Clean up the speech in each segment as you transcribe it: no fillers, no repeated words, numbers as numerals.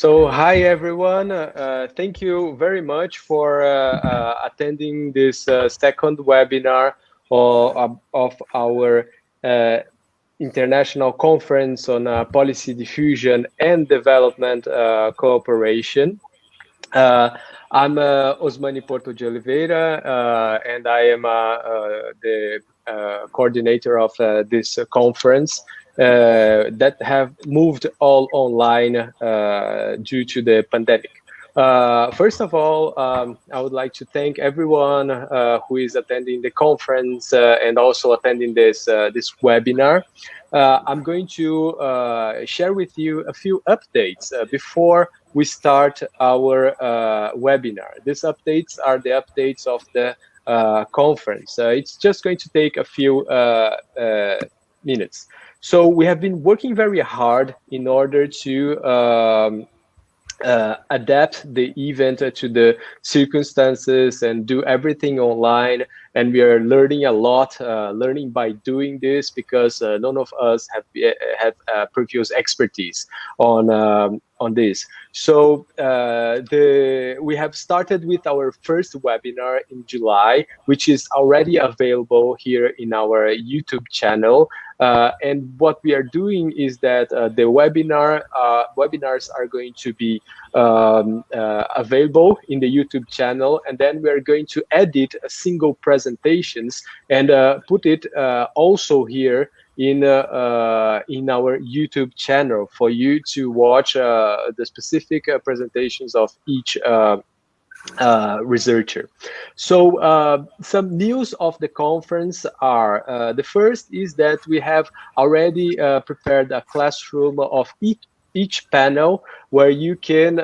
So, hi everyone. Thank you very much for attending this second webinar of our uh, international conference on policy diffusion and development cooperation. Uh, I'm Osmany Porto de Oliveira, and I am the coordinator of this conference that have moved all online due to the pandemic. First of all, I would like to thank everyone who is attending the conference and also attending this webinar. I'm going to share with you a few updates before we start our webinar. These updates are the updates of the conference. It's just going to take a few minutes. So we have been working very hard in order to adapt the event to the circumstances and do everything online. And we are learning a lot, learning by doing this, because none of us have had previous expertise on this. So we have started with our first webinar in July, which is already available here in our YouTube channel. And what we are doing is that the webinars are going to be available in the YouTube channel, and then we are going to edit a single presentations and put it also here in our YouTube channel for you to watch the specific presentations of each researcher. So some news of the conference are, the first is that we have already prepared a classroom of each panel where you can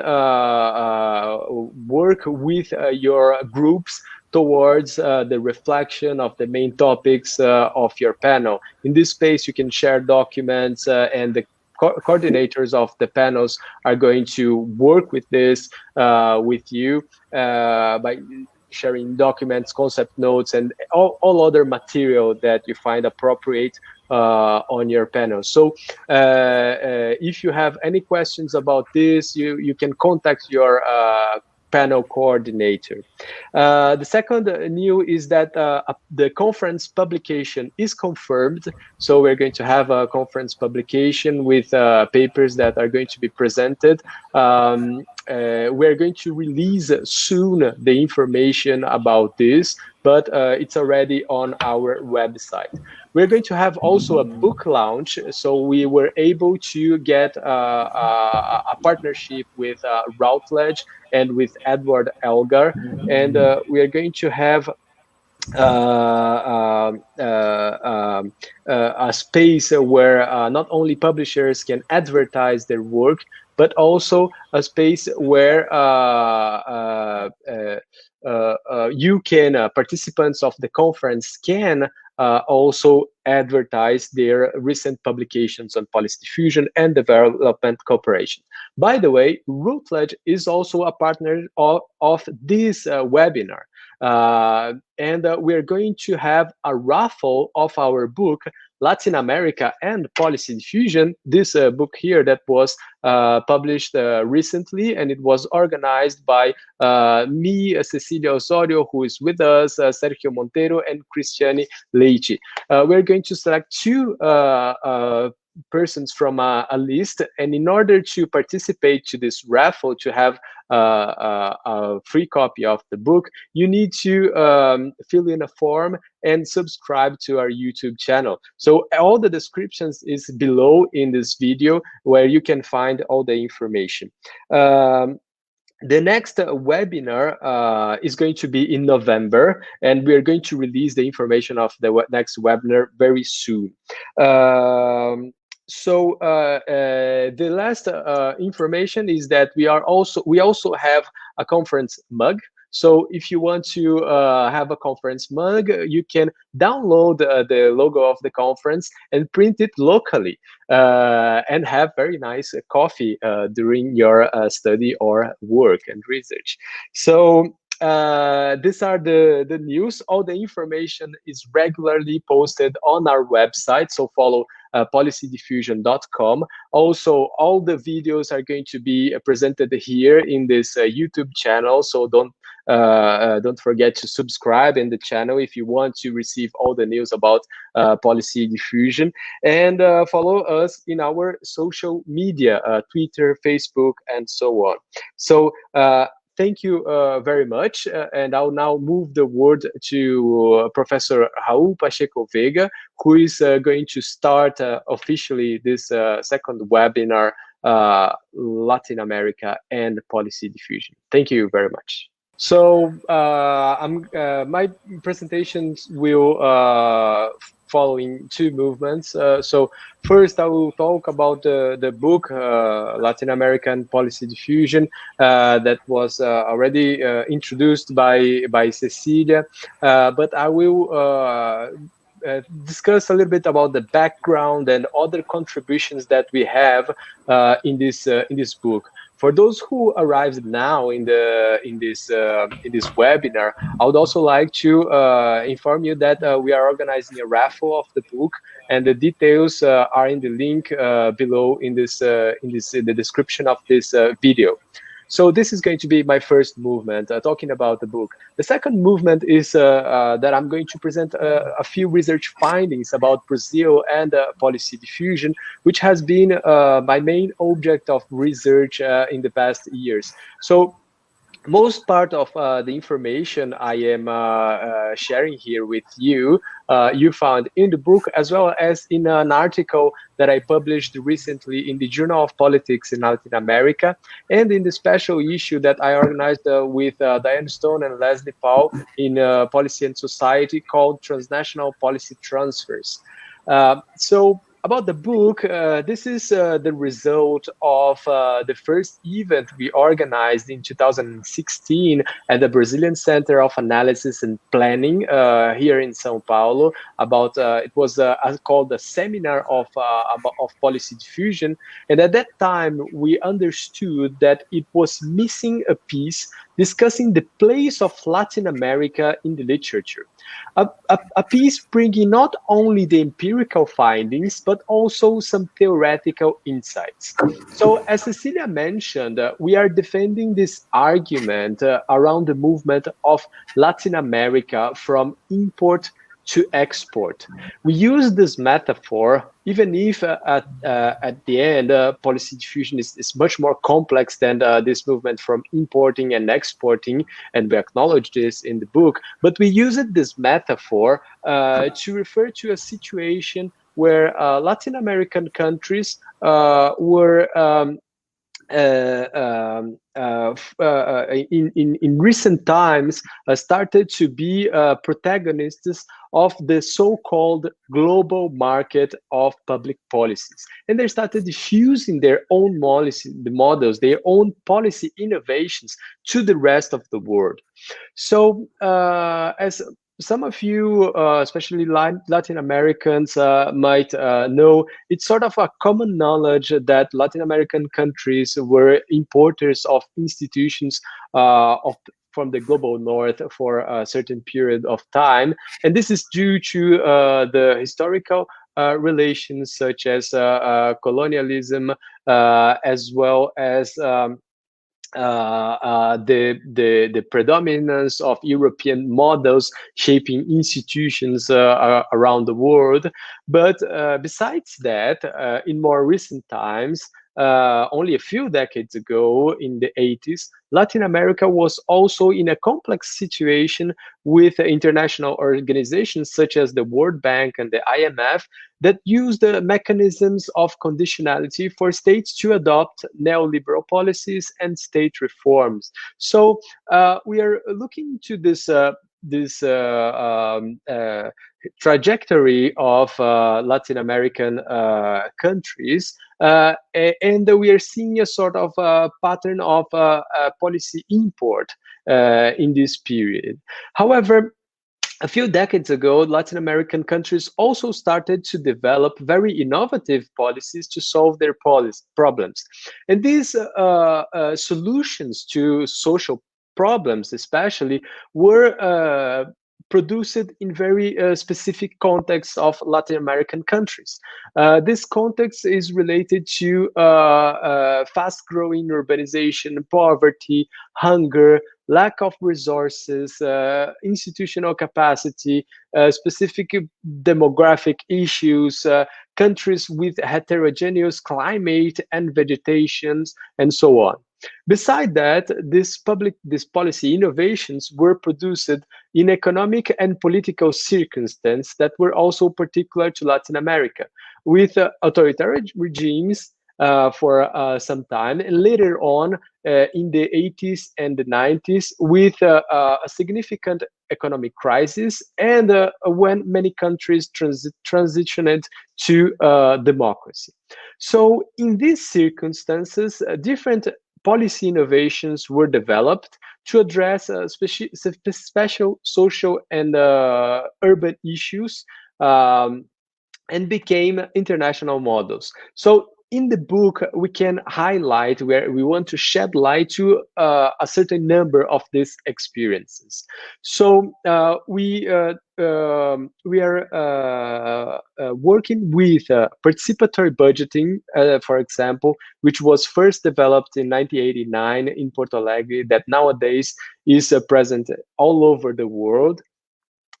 work with your groups towards the reflection of the main topics of your panel. In this space, you can share documents and the coordinators of the panels are going to work with this with you by sharing documents, concept notes, and all other material that you find appropriate on your panel. So if you have any questions about this, you can contact your panel coordinator. The second news is that the conference publication is confirmed. So we're going to have a conference publication with papers that are going to be presented. We're going to release soon the information about this, but it's already on our website. We're going to have also a book launch. So we were able to get a partnership with Routledge and with Edward Elgar, and we are going to have a space where not only publishers can advertise their work, but also a space where you can, participants of the conference can also advertise their recent publications on policy diffusion and development cooperation. By the way, Routledge is also a partner of this webinar. And we're going to have a raffle of our book, Latin America and Policy Diffusion, this book here that was published recently, and it was organized by me, Cecilia Osorio, who is with us, Sergio Monteiro, and Cristiane Leite. We're going to select two persons from a list, and in order to participate to this raffle, to have a free copy of the book, you need to fill in a form and subscribe to our YouTube channel. So all the descriptions is below in this video, where you can find all the information. The next webinar is going to be in November, and we're going to release the information of the next webinar very soon. So the last information is that we also have a conference mug. So if you want to have a conference mug, you can download the logo of the conference and print it locally and have very nice coffee during your study or work and research. So these are the news. All the information is regularly posted on our website, so follow policydiffusion.com. Also, all the videos are going to be presented here in this YouTube channel, so don't forget to subscribe in the channel if you want to receive all the news about policy diffusion, and follow us in our social media, Twitter, Facebook, and so on. So thank you very much. And I'll now move the word to Professor Raúl Pacheco-Veja, who is going to start officially this second webinar, Latin America and Policy Diffusion. Thank you very much. So my presentations will follow in two movements. So first, I will talk about the book, Latin American Policy Diffusion, that was already introduced by Cecilia, but I will discuss a little bit about the background and other contributions that we have in this book. For those who arrived now in this webinar, I would also like to inform you that we are organizing a raffle of the book, and the details are in the link below in the description of this video. So this is going to be my first movement, talking about the book. The second movement is that I'm going to present a few research findings about Brazil and policy diffusion, which has been my main object of research in the past years. So most part of the information I am sharing here with you, you found in the book, as well as in an article that I published recently in the Journal of Politics in Latin America, and in the special issue that I organized with Diane Stone and Leslie Paul in Policy and Society, called Transnational Policy Transfers. So about the book, this is the result of the first event we organized in 2016 at the Brazilian Center of Analysis and Planning here in São Paulo. About it was called the Seminar of Policy Diffusion, and at that time we understood that it was missing a piece discussing the place of Latin America in the literature. A piece bringing not only the empirical findings, but also some theoretical insights. So as Cecilia mentioned, we are defending this argument around the movement of Latin America from import to export. We use this metaphor, even if at the end, policy diffusion is much more complex than this movement from importing and exporting, and we acknowledge this in the book, but we use this metaphor to refer to a situation where Latin American countries were in recent times started to be protagonists of the so-called global market of public policies, and they started diffusing their own models, their own policy innovations to the rest of the world. So as some of you, especially Latin Americans, might know, it's sort of a common knowledge that Latin American countries were importers of institutions from the global north for a certain period of time. And this is due to the historical relations, such as colonialism, as well as the predominance of European models shaping institutions around the world. But besides that, in more recent times, only a few decades ago, in the 80s, Latin America was also in a complex situation with international organizations such as the World Bank and the IMF that use the mechanisms of conditionality for states to adopt neoliberal policies and state reforms. So we are looking to this trajectory of Latin American countries, and we are seeing a sort of pattern of policy import in this period. However, a few decades ago, Latin American countries also started to develop very innovative policies to solve their problems. And these solutions to social problems especially were produced in very specific contexts of Latin American countries. This context is related to fast-growing urbanization, poverty, hunger, lack of resources, institutional capacity, specific demographic issues, countries with heterogeneous climate and vegetations, and so on. Beside that, these policy innovations were produced in economic and political circumstances that were also particular to Latin America, with authoritarian regimes for some time, and later on in the 80s and the 90s with a significant economic crisis, and when many countries transitioned to democracy. So in these circumstances, different policy innovations were developed to address special social and urban issues, and became international models. So in the book, we can highlight where we want to shed light to a certain number of these experiences. So we are working with participatory budgeting, for example, which was first developed in 1989 in Porto Alegre, that nowadays is present all over the world.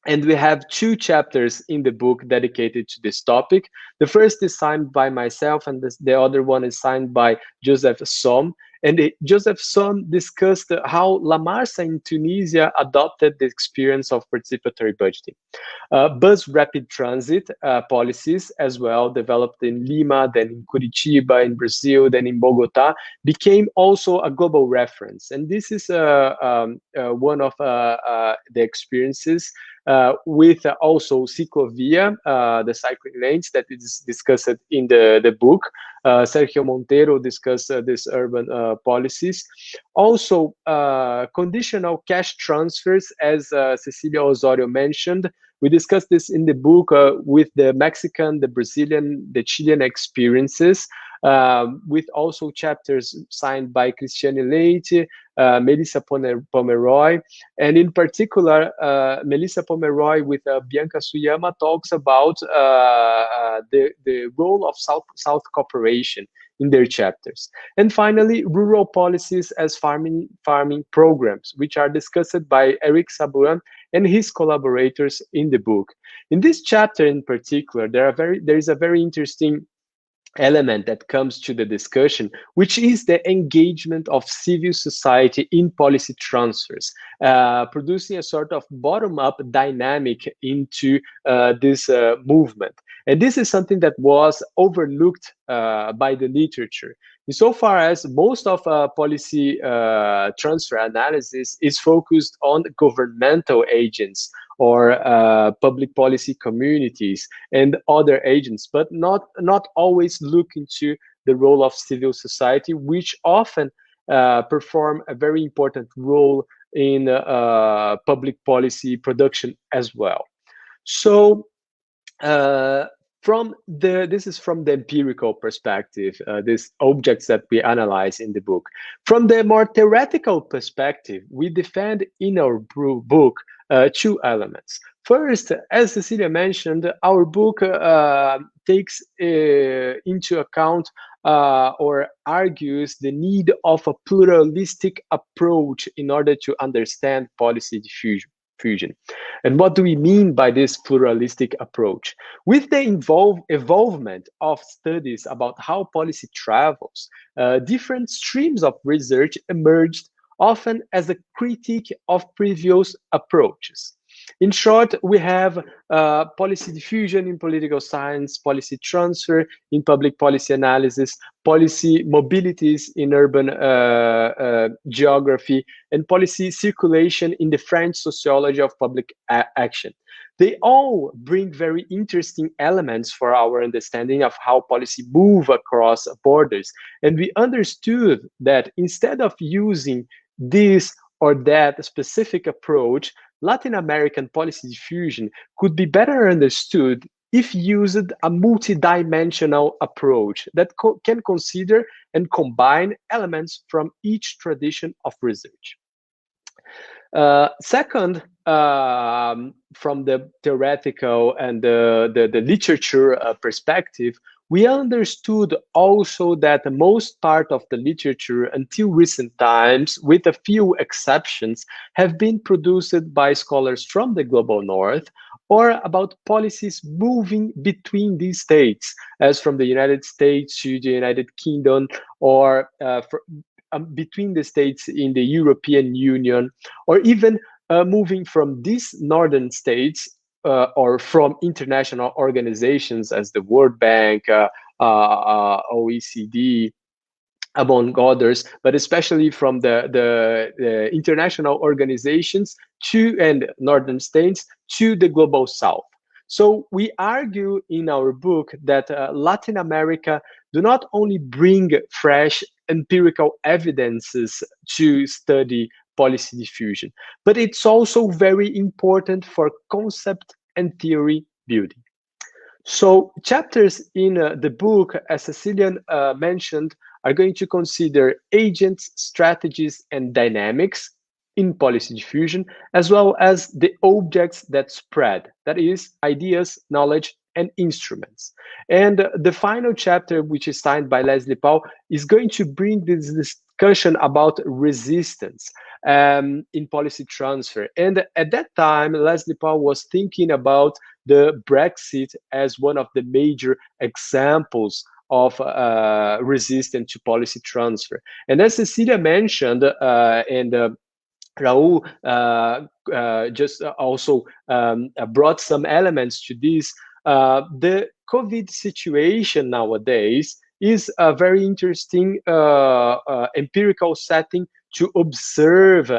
And we have two chapters in the book dedicated to this topic. The first is signed by myself, and the other one is signed by Joseph Som. And Joseph Som discussed how La Marsa in Tunisia adopted the experience of participatory budgeting. Bus rapid transit policies as well, developed in Lima, then in Curitiba, in Brazil, then in Bogota, became also a global reference. And this is one of the experiences with also Ciclovia, the cycling lanes that is discussed in the book. Sergio Monteiro discussed these urban policies. Also, conditional cash transfers, as Cecilia Osorio mentioned. We discussed this in the book with the Mexican, the Brazilian, the Chilean experiences, with also chapters signed by Cristiane Leite, Melissa Pomeroy, and in particular, Melissa Pomeroy with Bianca Suyama talks about the role of South cooperation in their chapters. And finally, rural policies as farming programs, which are discussed by Eric Sabuan and his collaborators in the book. In this chapter in particular, there is a very interesting element that comes to the discussion, which is the engagement of civil society in policy transfers, producing a sort of bottom-up dynamic into this movement. And this is something that was overlooked by the literature, insofar as most of policy transfer analysis is focused on governmental agents or public policy communities and other agents, but not always look into the role of civil society, which often perform a very important role in public policy production as well. So this is from the empirical perspective, these objects that we analyze in the book. From the more theoretical perspective, we defend in our book two elements. First, as Cecilia mentioned, our book takes into account or argues the need of a pluralistic approach in order to understand policy diffusion. And what do we mean by this pluralistic approach? With the evolvement of studies about how policy travels, different streams of research emerged, often as a critique of previous approaches. In short, we have policy diffusion in political science, policy transfer in public policy analysis, policy mobilities in urban geography, and policy circulation in the French sociology of public action. They all bring very interesting elements for our understanding of how policy move across borders. And we understood that instead of using this or that specific approach, Latin American policy diffusion could be better understood if used a multidimensional approach that can consider and combine elements from each tradition of research. Second, from the theoretical and the literature perspective, we understood also that most part of the literature until recent times, with a few exceptions, have been produced by scholars from the global north or about policies moving between these states, as from the United States to the United Kingdom, or between the states in the European Union, or even moving from these northern states or from international organizations as the World Bank, OECD, among others, but especially from the international organizations to and northern states to the global south. So we argue in our book that Latin America do not only bring fresh empirical evidences to study policy diffusion, but it's also very important for concept and theory building. So chapters in the book, as Cecilia mentioned, are going to consider agents, strategies, and dynamics in policy diffusion, as well as the objects that spread, that is, ideas, knowledge, and instruments. And the final chapter, which is signed by Leslie Paul, is going to bring this discussion about resistance in policy transfer. And at that time, Leslie Paul was thinking about the Brexit as one of the major examples of resistance to policy transfer. And as Cecilia mentioned, and Raúl just also brought some elements to this, the COVID situation nowadays is a very interesting empirical setting to observe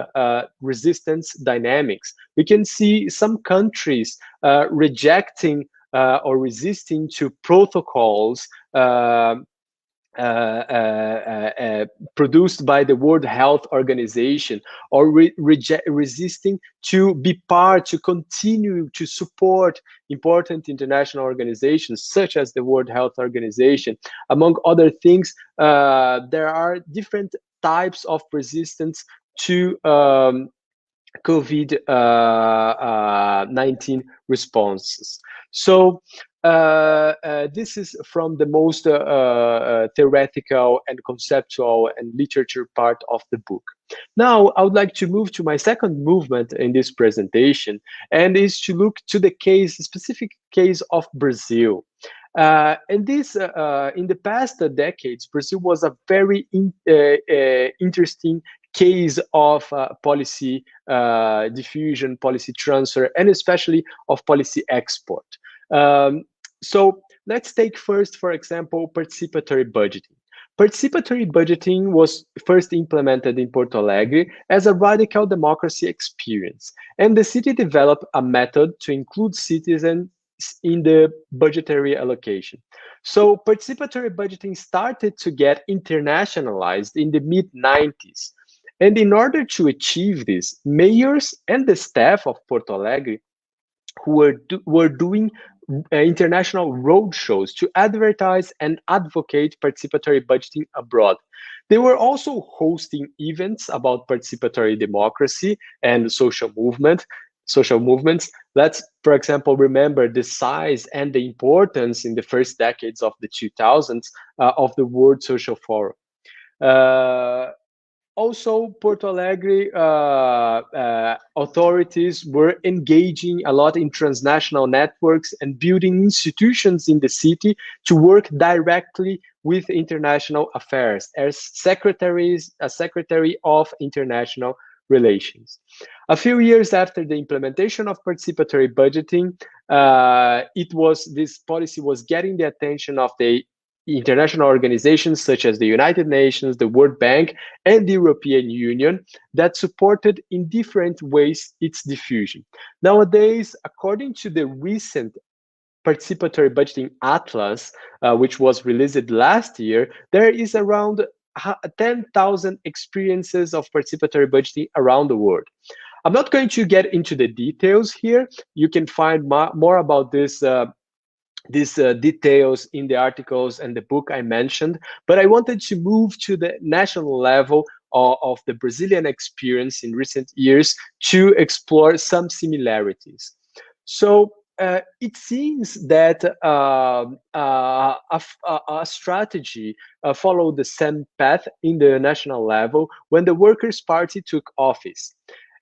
resistance dynamics. We can see some countries rejecting or resisting to protocols produced by the World Health Organization, or resisting to be part, to continue to support important international organizations such as the World Health Organization. Among other things, there are different types of resistance to COVID-19 responses. So this is from the most theoretical and conceptual and literature part of the book. Now, I would like to move to my second movement in this presentation, and is to look to the specific case of Brazil. And this, in the past decades, Brazil was a very interesting case of policy diffusion, policy transfer, and especially of policy export. So let's take first, for example, participatory budgeting. Participatory budgeting was first implemented in Porto Alegre as a radical democracy experience, and the city developed a method to include citizens in the budgetary allocation. So participatory budgeting started to get internationalized in the mid-90s. And in order to achieve this, mayors and the staff of Porto Alegre who were doing international roadshows to advertise and advocate participatory budgeting abroad. They were also hosting events about participatory democracy and social movements. Let's, for example, remember the size and the importance in the first decades of the 2000s of the World Social Forum. Also, Porto Alegre authorities were engaging a lot in transnational networks and building institutions in the city to work directly with international affairs as secretary of international relations. A few years after the implementation of participatory budgeting, this policy was getting the attention of the international organizations such as the United Nations, the World Bank, and the European Union that supported in different ways its diffusion. Nowadays, according to the recent Participatory Budgeting Atlas, which was released last year, there is around 10,000 experiences of participatory budgeting around the world. I'm not going to get into the details here. You can find more about this these details in the articles and the book I mentioned, but I wanted to move to the national level of the Brazilian experience in recent years to explore some similarities. So it seems that a strategy followed the same path in the national level when the Workers' Party took office.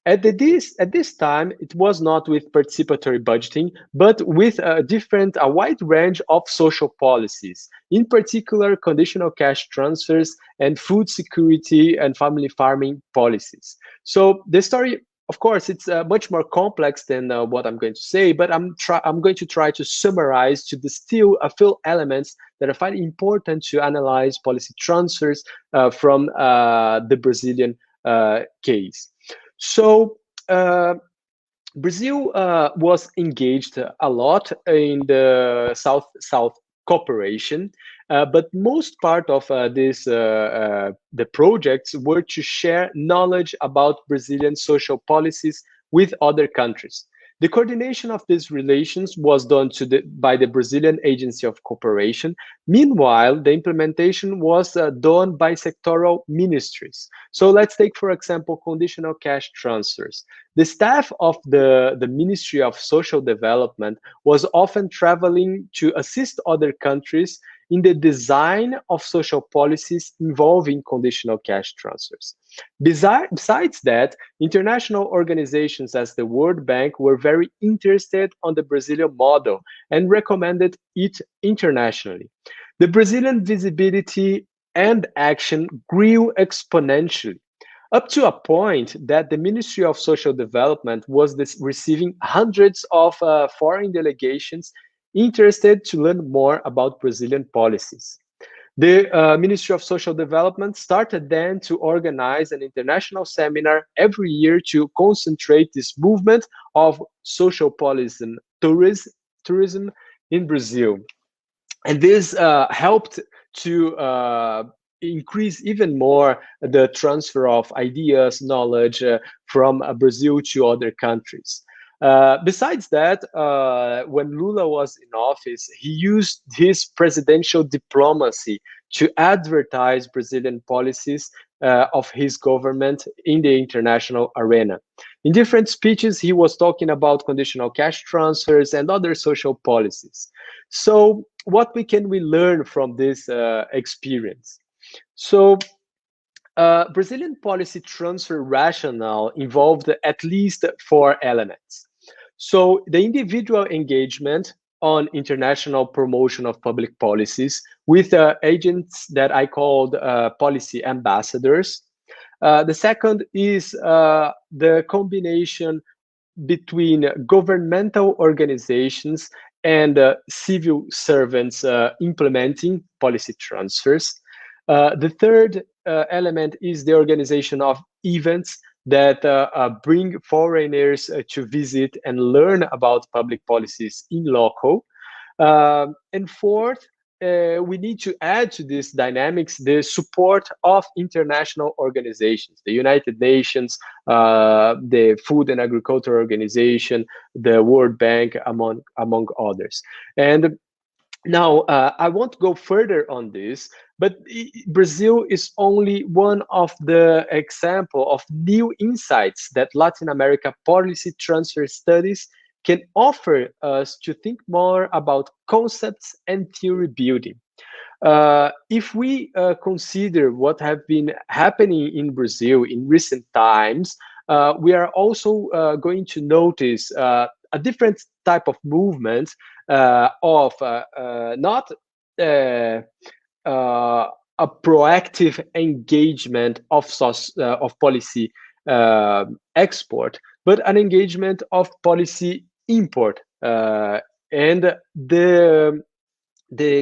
At this time, it was not with participatory budgeting, but with a wide range of social policies, in particular conditional cash transfers and food security and family farming policies. So the story, of course, it's much more complex than what I'm going to say, but I'm going to try to summarize, to distill a few elements that I find important to analyze policy transfers from the Brazilian case. So Brazil was engaged a lot in the South-South cooperation, but most part of the projects were to share knowledge about Brazilian social policies with other countries. The coordination of these relations was done by the Brazilian Agency of Cooperation. Meanwhile, the implementation was done by sectoral ministries. So let's take, for example, conditional cash transfers. The staff of the Ministry of Social Development was often traveling to assist other countries in the design of social policies involving conditional cash transfers. Besides that, international organizations as the World Bank were very interested on the Brazilian model and recommended it internationally. The Brazilian visibility and action grew exponentially, up to a point that the Ministry of Social Development was receiving hundreds of foreign delegations interested to learn more about Brazilian policies. The Ministry of Social Development started then to organize an international seminar every year to concentrate this movement of social policy and tourism in Brazil. And this helped to increase even more the transfer of ideas, knowledge from Brazil to other countries. Besides that, when Lula was in office, he used his presidential diplomacy to advertise Brazilian policies of his government in the international arena. In different speeches, he was talking about conditional cash transfers and other social policies. So what can we learn from this experience? So Brazilian policy transfer rationale involved at least 4 elements. So the individual engagement on international promotion of public policies with agents that I called policy ambassadors. The second is the combination between governmental organizations and civil servants implementing policy transfers. The third element is the organization of events that bring foreigners to visit and learn about public policies in loco. And fourth, we need to add to this dynamics the support of international organizations, the United Nations, the Food and Agriculture Organization, the World Bank, among others. And now, I won't go further on this, but Brazil is only one of the example of new insights that Latin America policy transfer studies can offer us to think more about concepts and theory building. If we consider what have been happening in Brazil in recent times, we are also going to notice a different type of movement of not a proactive engagement of policy export, but an engagement of policy import and the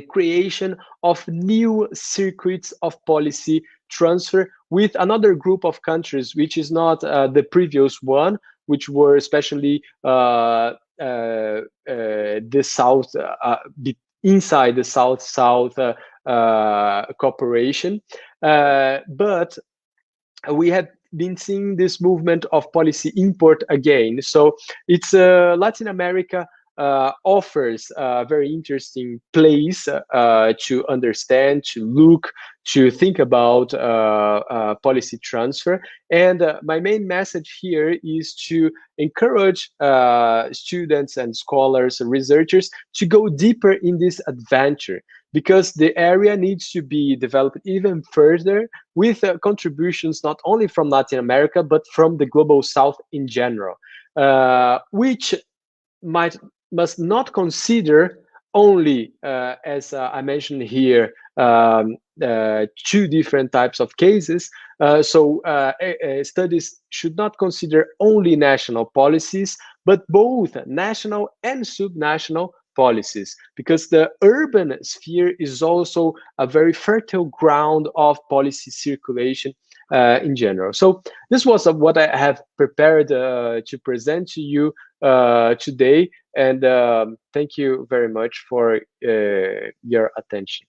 creation of new circuits of policy transfer with another group of countries, which is not the previous one, which were especially the South, inside the South-South cooperation. But we have been seeing this movement of policy import again. So it's Latin America offers a very interesting place to understand, to look, to think about policy transfer. And my main message here is to encourage students and scholars, researchers to go deeper in this adventure, because the area needs to be developed even further with contributions not only from Latin America, but from the Global South in general, which must not consider only, as I mentioned here, two different types of cases. Studies should not consider only national policies, but both national and subnational policies, because the urban sphere is also a very fertile ground of policy circulation in general. So this was what I have prepared to present to you today, and thank you very much for your attention.